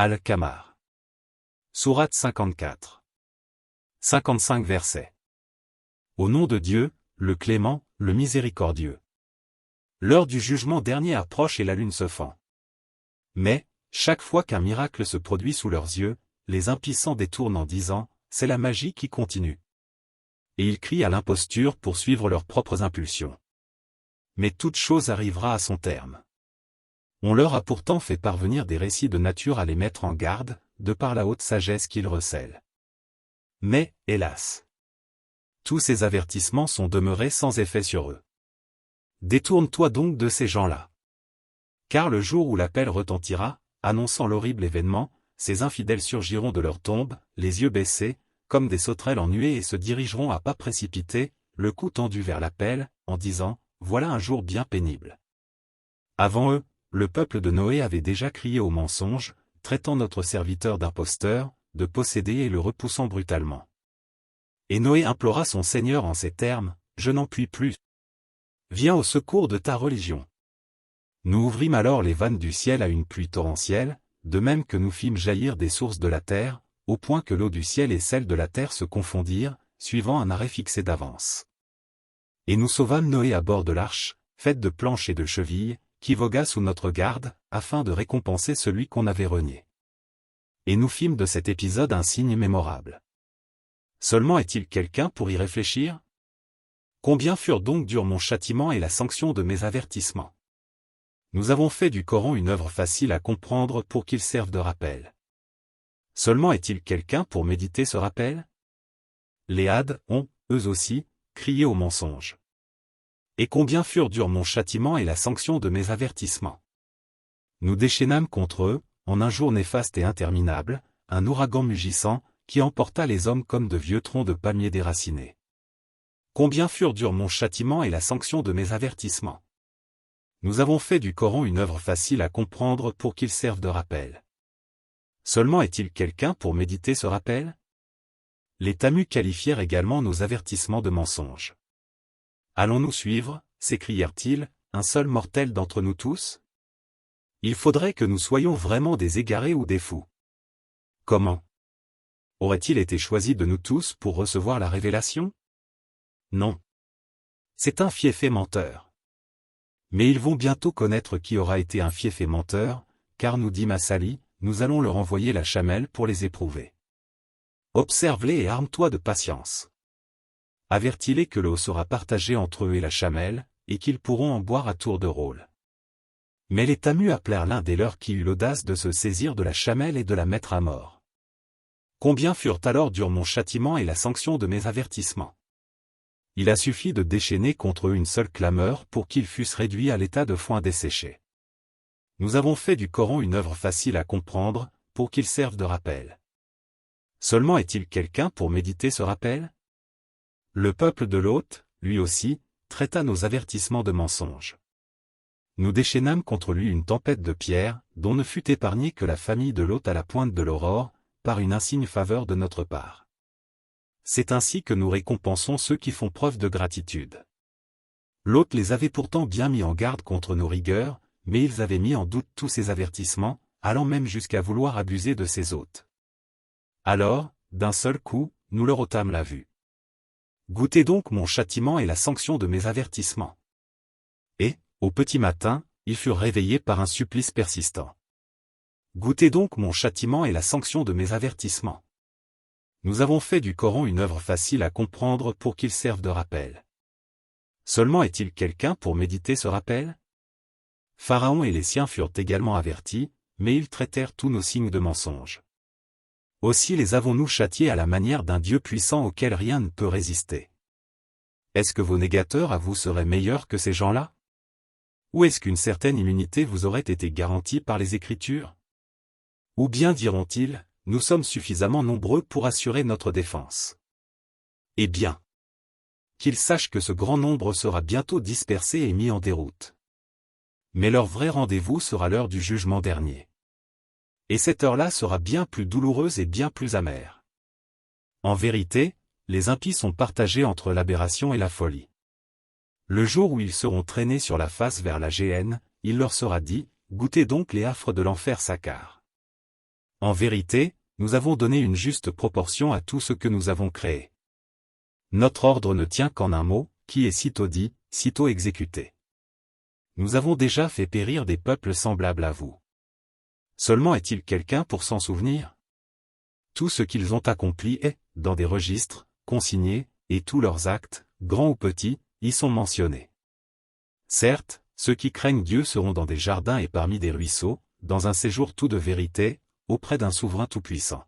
Al-Qamar. Sourate 54. 55 versets. Au nom de Dieu, le Clément, le Miséricordieux. L'heure du jugement dernier approche et la lune se fend. Mais, chaque fois qu'un miracle se produit sous leurs yeux, les impies s'en détournent en disant, c'est la magie qui continue. Et ils crient à l'imposture pour suivre leurs propres impulsions. Mais toute chose arrivera à son terme. On leur a pourtant fait parvenir des récits de nature à les mettre en garde, de par la haute sagesse qu'ils recèlent. Mais, hélas, tous ces avertissements sont demeurés sans effet sur eux. Détourne-toi donc de ces gens-là. Car le jour où l'appel retentira, annonçant l'horrible événement, ces infidèles surgiront de leur tombe, les yeux baissés, comme des sauterelles en nuée et se dirigeront à pas précipités, le cou tendu vers l'appel, en disant, voilà un jour bien pénible. Avant eux, le peuple de Noé avait déjà crié au mensonge, traitant notre serviteur d'imposteur, de possédé et le repoussant brutalement. Et Noé implora son Seigneur en ces termes, je n'en puis plus. Viens au secours de ta religion. Nous ouvrîmes alors les vannes du ciel à une pluie torrentielle, de même que nous fîmes jaillir des sources de la terre, au point que l'eau du ciel et celle de la terre se confondirent, suivant un arrêt fixé d'avance. Et nous sauvâmes Noé à bord de l'arche, faite de planches et de chevilles, qui vogua sous notre garde, afin de récompenser celui qu'on avait renié. Et nous fîmes de cet épisode un signe mémorable. Seulement est-il quelqu'un pour y réfléchir? Combien furent donc durs mon châtiment et la sanction de mes avertissements? Nous avons fait du Coran une œuvre facile à comprendre pour qu'il serve de rappel. Seulement est-il quelqu'un pour méditer ce rappel? Les Hades ont, eux aussi, crié au mensonge. Et combien furent durs mon châtiment et la sanction de mes avertissements? Nous déchaînâmes contre eux, en un jour néfaste et interminable, un ouragan mugissant, qui emporta les hommes comme de vieux troncs de palmiers déracinés. Combien furent durs mon châtiment et la sanction de mes avertissements? Nous avons fait du Coran une œuvre facile à comprendre pour qu'il serve de rappel. Seulement est-il quelqu'un pour méditer ce rappel? Les Tamus qualifièrent également nos avertissements de mensonges. Allons-nous suivre, s'écrièrent-ils, un seul mortel d'entre nous tous? Il faudrait que nous soyons vraiment des égarés ou des fous. Comment? Aurait-il été choisi de nous tous pour recevoir la révélation? Non. C'est un fieffé menteur. Mais ils vont bientôt connaître qui aura été un fieffé menteur, car nous dit Massali, nous allons leur envoyer la chamelle pour les éprouver. Observe-les et arme-toi de patience. Avertis-les que l'eau sera partagée entre eux et la chamelle, et qu'ils pourront en boire à tour de rôle. Mais les Tamus appelèrent l'un des leurs qui eut l'audace de se saisir de la chamelle et de la mettre à mort. Combien furent alors durs mon châtiment et la sanction de mes avertissements? Il a suffi de déchaîner contre eux une seule clameur pour qu'ils fussent réduits à l'état de foin desséché. Nous avons fait du Coran une œuvre facile à comprendre, pour qu'il serve de rappel. Seulement est-il quelqu'un pour méditer ce rappel? Le peuple de Lot, lui aussi, traita nos avertissements de mensonges. Nous déchaînâmes contre lui une tempête de pierres, dont ne fut épargnée que la famille de Lot à la pointe de l'aurore, par une insigne faveur de notre part. C'est ainsi que nous récompensons ceux qui font preuve de gratitude. Lot les avait pourtant bien mis en garde contre nos rigueurs, mais ils avaient mis en doute tous ces avertissements, allant même jusqu'à vouloir abuser de ses hôtes. Alors, d'un seul coup, nous leur ôtâmes la vue. Goûtez donc mon châtiment et la sanction de mes avertissements. Et, au petit matin, ils furent réveillés par un supplice persistant. Goûtez donc mon châtiment et la sanction de mes avertissements. Nous avons fait du Coran une œuvre facile à comprendre pour qu'il serve de rappel. Seulement est-il quelqu'un pour méditer ce rappel? Pharaon et les siens furent également avertis, mais ils traitèrent tous nos signes de mensonges. Aussi les avons-nous châtiés à la manière d'un Dieu puissant auquel rien ne peut résister. Est-ce que vos négateurs à vous seraient meilleurs que ces gens-là? Ou est-ce qu'une certaine immunité vous aurait été garantie par les Écritures? Ou bien diront-ils, nous sommes suffisamment nombreux pour assurer notre défense. Eh bien, qu'ils sachent que ce grand nombre sera bientôt dispersé et mis en déroute. Mais leur vrai rendez-vous sera l'heure du jugement dernier. Et cette heure-là sera bien plus douloureuse et bien plus amère. En vérité, les impies sont partagés entre l'aberration et la folie. Le jour où ils seront traînés sur la face vers la géhenne, il leur sera dit, goûtez donc les affres de l'enfer Sakar. En vérité, nous avons donné une juste proportion à tout ce que nous avons créé. Notre ordre ne tient qu'en un mot, qui est sitôt dit, sitôt exécuté. Nous avons déjà fait périr des peuples semblables à vous. Seulement est-il quelqu'un pour s'en souvenir? Tout ce qu'ils ont accompli est, dans des registres, consigné, et tous leurs actes, grands ou petits, y sont mentionnés. Certes, ceux qui craignent Dieu seront dans des jardins et parmi des ruisseaux, dans un séjour tout de vérité, auprès d'un souverain tout-puissant.